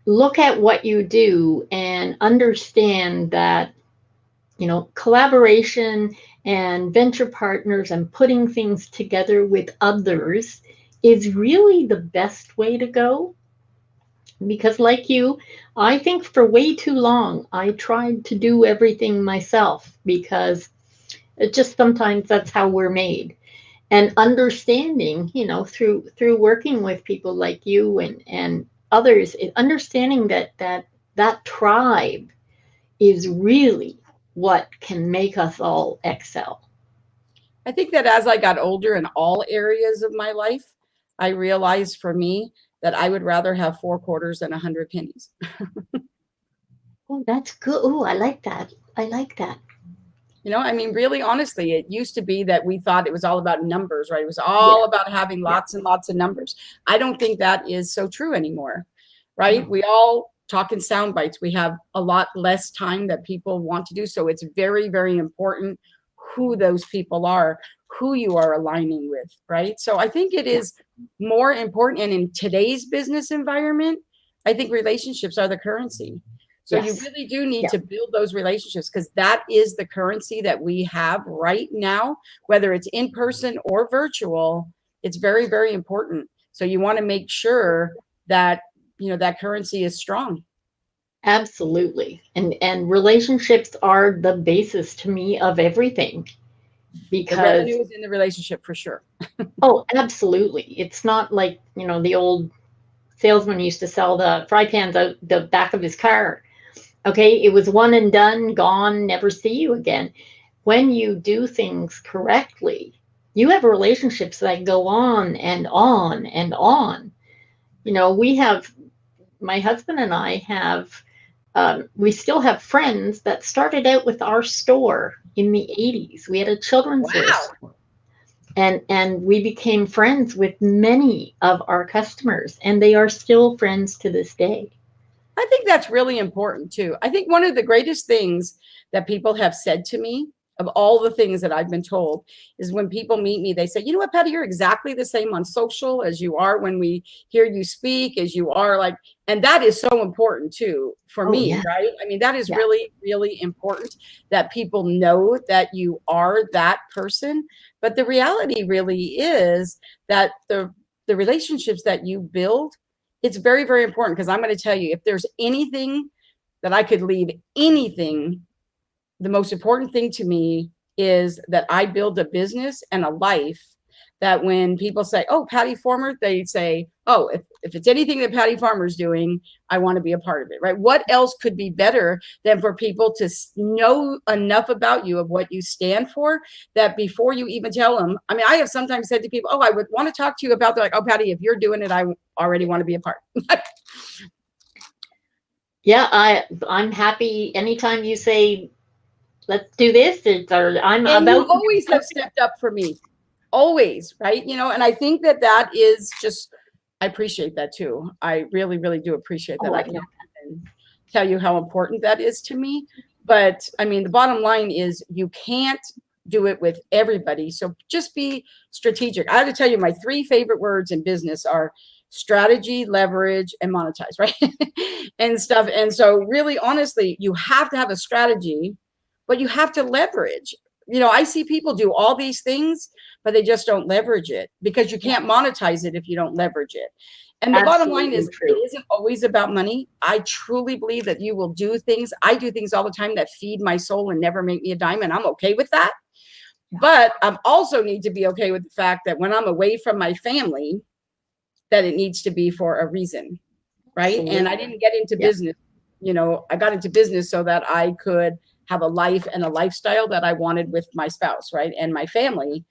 Speaker 2: look at what you do and understand that collaboration and venture partners and putting things together with others is really the best way to go. Because, like you, I think for way too long, I tried to do everything myself because it just sometimes that's how we're made. And understanding, through working with people like you and others, understanding that tribe is really what can make us all excel.
Speaker 3: I think that as I got older in all areas of my life, I realized for me that I would rather have 4 quarters than 100 pennies.
Speaker 2: Oh, that's good. Oh, I like that. I like that.
Speaker 3: I mean, really, honestly, it used to be that we thought it was all about numbers, right? It was all about having lots and lots of numbers. I don't think that is so true anymore, right? No. We all talk in sound bites. We have a lot less time that people want to do. So it's very, very important who those people are, who you are aligning with, right? So I think it is more important. And in today's business environment, I think relationships are the currency. So you really do need to build those relationships, because that is the currency that we have right now, whether it's in person or virtual. It's very, very important. So you want to make sure that, that currency is strong.
Speaker 2: Absolutely. And relationships are the basis to me of everything. Because
Speaker 3: the revenue is in the relationship for sure.
Speaker 2: Oh, absolutely. It's not like, the old salesman used to sell the fry pans out the back of his car. Okay, it was one and done, gone, never see you again. When you do things correctly, you have relationships that go on and on and on. My husband and I have, we still have friends that started out with our store in the 80s. We had a children's store. And we became friends with many of our customers, and they are still friends to this day.
Speaker 3: I think that's really important too. I think one of the greatest things that people have said to me, of all the things that I've been told, is when people meet me, they say, you know what, Patty, you're exactly the same on social as you are when we hear you speak, as you are like, and that is so important too for me, right? I mean, that is really, really important that people know that you are that person. But the reality really is that the relationships that you build, it's very, very important, because I'm going to tell you, if there's anything that I could leave anything, the most important thing to me is that I build a business and a life that when people say, oh, Patty Farmer, they say, oh, if it's anything that Patty Farmer's doing, I want to be a part of it, right? What else could be better than for people to know enough about you, of what you stand for, that before you even tell them, I mean, I have sometimes said to people, oh, I would want to talk to you about, they're like, oh, Patty, if you're doing it, I already want to be a part.
Speaker 2: Yeah, I'm happy anytime you say, let's do this. I'm
Speaker 3: and
Speaker 2: about.
Speaker 3: You always have stepped up for me, always, right? And I think that is just, I appreciate that too. I really, really do appreciate that. I can't tell you how important that is to me. But I mean, the bottom line is you can't do it with everybody. So just be strategic. I have to tell you, my 3 favorite words in business are strategy, leverage, and monetize, right? and stuff. And so really, honestly, you have to have a strategy, but you have to leverage. I see people do all these things, but they just don't leverage it, because you can't monetize it if you don't leverage it. And the bottom line is, it isn't always about money. I truly believe that you will do things. I do things all the time that feed my soul and never make me a dime, and I'm okay with that. But I also need to be okay with the fact that when I'm away from my family, that it needs to be for a reason, right? Absolutely. And I didn't get into business. I got into business so that I could have a life and a lifestyle that I wanted with my spouse, right? And my family.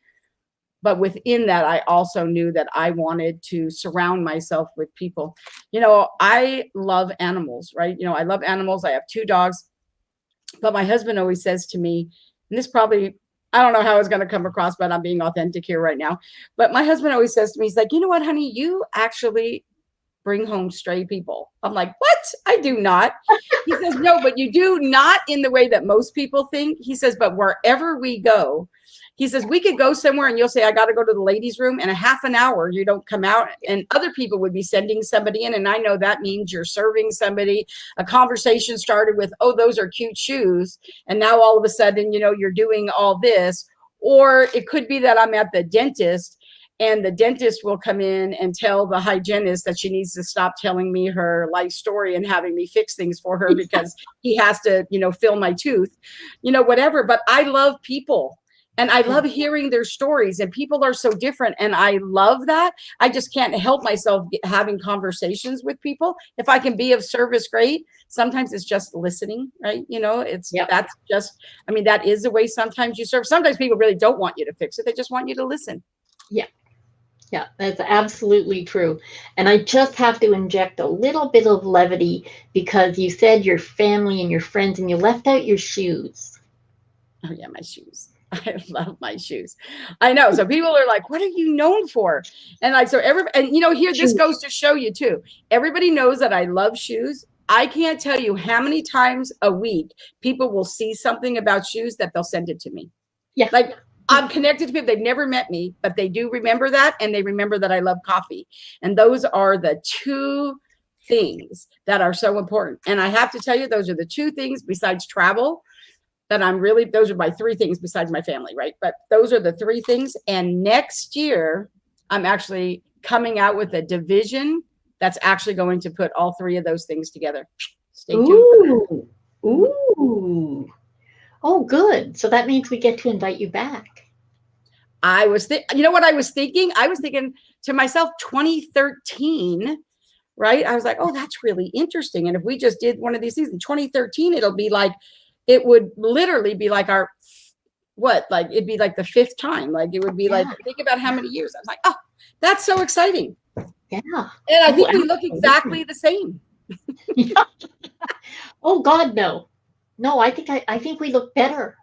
Speaker 3: But within that, I also knew that I wanted to surround myself with people. I love animals, right? I love animals. I have 2 dogs. But my husband always says to me, and this probably, I don't know how it's going to come across, but I'm being authentic here right now. But my husband always says to me, he's like, you know what, honey, you actually bring home stray people. I'm like, what? I do not. He says, no, but you do, not in the way that most people think. He says, but wherever we go, He says, we could go somewhere and you'll say, I got to go to the ladies' room, and a half an hour, you don't come out, and other people would be sending somebody in. And I know that means you're serving somebody. A conversation started with, oh, those are cute shoes. And now all of a sudden, you know, you're doing all this. Or it could be that I'm at the dentist, and the dentist will come in and tell the hygienist that she needs to stop telling me her life story and having me fix things for her because he has to, you know, fill my tooth, you know, whatever. But I love people. And I love hearing their stories, and people are so different. And I love that. I just can't help myself having conversations with people. If I can be of service, great. Sometimes it's just listening, right? You know, that's just, I mean, that is the way sometimes you serve. Sometimes people really don't want you to fix it. They just want you to listen.
Speaker 2: Yeah. Yeah, that's absolutely true. And I just have to inject a little bit of levity because you said your family and your friends, and you left out your shoes.
Speaker 3: Oh yeah, my shoes. I love my shoes. I know. So people are like, what are you known for? And and you know, here, this goes to show you too. Everybody knows that I love shoes. I can't tell you how many times a week people will see something about shoes that they'll send it to me.
Speaker 2: Yeah.
Speaker 3: Like, I'm connected to people. They've never met me, but they do remember that. And they remember that I love coffee. And those are the two things that are so important. And I have to tell you, those are the two things besides travel that those are my three things besides my family, right? But those are the three things. And next year, I'm actually coming out with a division that's actually going to put all three of those things together. Stay tuned.
Speaker 2: Ooh. Oh, good. So that means we get to invite you back.
Speaker 3: You know what I was thinking? I was thinking to myself, 2013, right? I was like, oh, that's really interesting. And if we just did one of these things in 2013, it would literally be like it'd be like the fifth time. Like it would be like, think about how many years. I was like, oh, that's so exciting.
Speaker 2: Yeah.
Speaker 3: And I think we look exactly the same.
Speaker 2: Yeah. Oh God, no. No, I think we look better.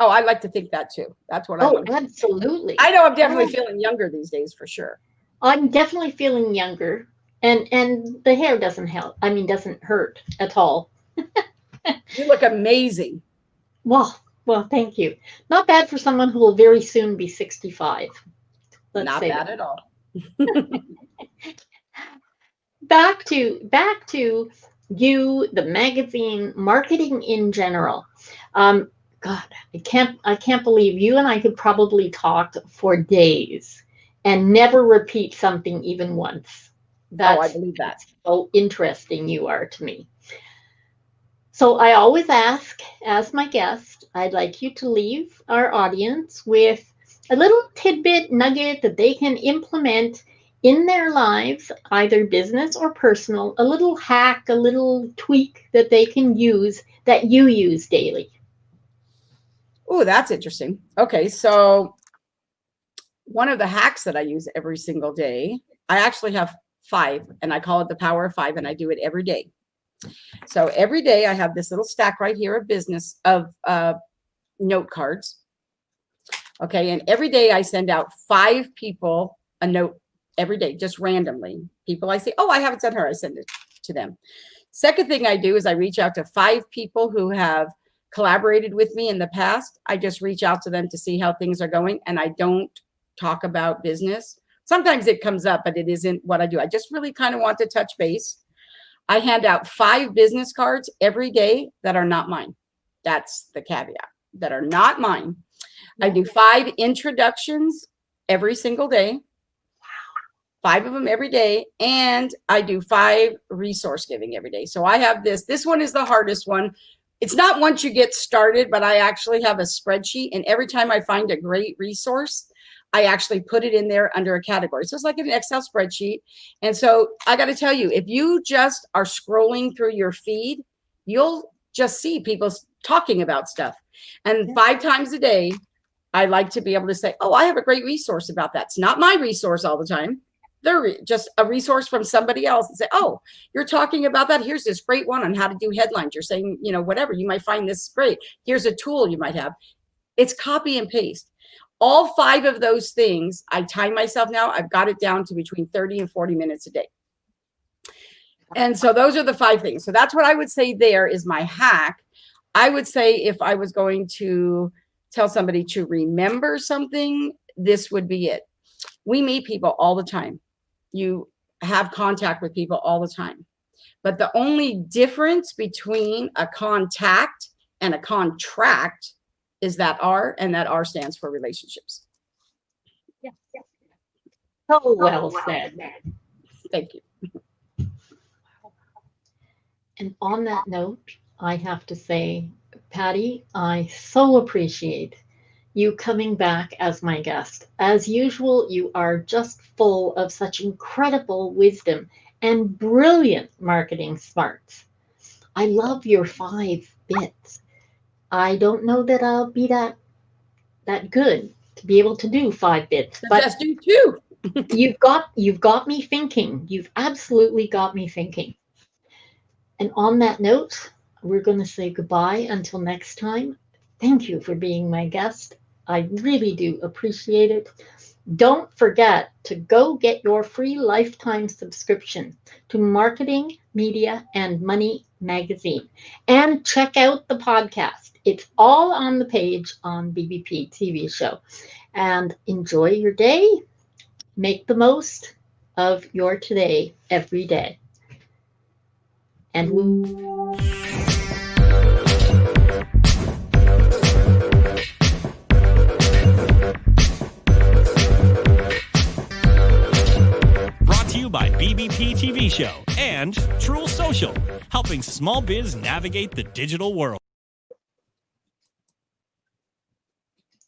Speaker 3: Oh, I like to think that too. That's what I want.
Speaker 2: Oh, absolutely.
Speaker 3: I know I'm definitely feeling younger these days for sure.
Speaker 2: I'm definitely feeling younger, and the hair doesn't help. I mean, doesn't hurt at all.
Speaker 3: You look amazing.
Speaker 2: Well, thank you. Not bad for someone who will very soon be 65.
Speaker 3: Not bad at all.
Speaker 2: Back to you, the magazine, marketing in general. God, I can't believe you and I could probably talk for days and never repeat something even once.
Speaker 3: I believe that.
Speaker 2: So interesting you are to me. So I always ask, as my guest, I'd like you to leave our audience with a little tidbit nugget that they can implement in their lives, either business or personal, a little hack, a little tweak that they can use, that you use daily.
Speaker 3: Oh, that's interesting. Okay, so one of the hacks that I use every single day, I actually have 5, and I call it the power of 5, and I do it every day. So every day I have this little stack right here of note cards. Okay, and every day I send out 5 people a note every day, just randomly. People I say, oh, I haven't sent her, I send it to them. Second thing I do is I reach out to 5 people who have collaborated with me in the past. I just reach out to them to see how things are going, and I don't talk about business. Sometimes it comes up, but it isn't what I do. I just really kind of want to touch base. I hand out 5 business cards every day that are not mine. That's the caveat, that are not mine. I do 5 introductions every single day. 5 of them every day. And I do 5 resource giving every day. So I have this one is the hardest one. It's not once you get started, but I actually have a spreadsheet. And every time I find a great resource, I actually put it in there under a category. So it's like an Excel spreadsheet. And so I got to tell you, if you just are scrolling through your feed, you'll just see people talking about stuff. And 5 times a day, I like to be able to say, oh, I have a great resource about that. It's not my resource all the time. They're just a resource from somebody else, and say, oh, you're talking about that. Here's this great one on how to do headlines. You're saying, you know, whatever, you might find this great. Here's a tool you might have. It's copy and paste. All 5 of those things, I time myself now. I've got it down to between 30 and 40 minutes a day. And so those are the 5 things. So that's what I would say there is my hack. I would say if I was going to tell somebody to remember something, this would be it. We meet people all the time. You have contact with people all the time. But the only difference between a contact and a contract is that R, and that R stands for relationships.
Speaker 2: Yeah. So well said.
Speaker 3: Thank you.
Speaker 2: And on that note, I have to say, Patty, I so appreciate you coming back as my guest. As usual, you are just full of such incredible wisdom and brilliant marketing smarts. I love your 5 bits. I don't know that I'll be that good to be able to do 5 bits, but
Speaker 3: just do 2.
Speaker 2: you've got me thinking. You've absolutely got me thinking. And on that note, we're going to say goodbye until next time. Thank you for being my guest. I really do appreciate it. Don't forget to go get your free lifetime subscription to Marketing, Media, and Money magazine. And check out the podcast. It's all on the page on BBP TV Show. And enjoy your day. Make the most of your today every day. And
Speaker 1: Brought to you by BBP TV Show and True Social, helping small biz navigate the digital world.